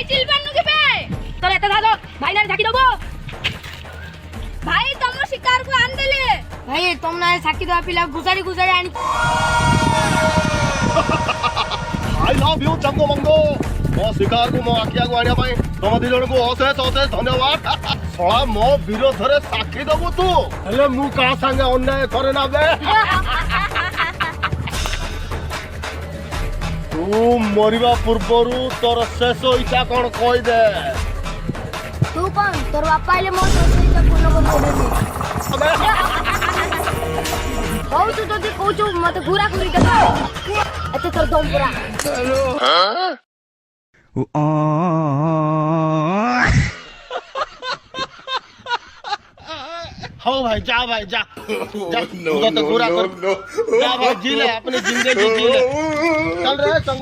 চিলবান্নু কেবে তোর এত দাদো ভাই না সাকি দেবো ভাই তোমরা শিকার কো আন দেলে ভাই তোমরা সাকি দেওয়া পিলা গুজারি গুজারি আনি I love you जंगो मंगो मो शिकार को मो आकिया को आनिया पाई तुम दी जण को अशेष अशेष धन्यवाद सळा मो विरोध रे साक्षी दबु तू हेले मु का संगे अन्याय करे ना बे तू मरिबा पूर्वरु तोर शेष इच्छा कोन कहि दे तू कोन तोर बापा आइले मो सोचई जे कोन को मोडनी अबे हौ तू जदी कहू मते घुरा घुरी दे एते तोर दम पूरा हेलो हो भाई जा जा तू तो पूरा कर जा भाई जी ले अपनी जिंदगी जी ले चल रहे संग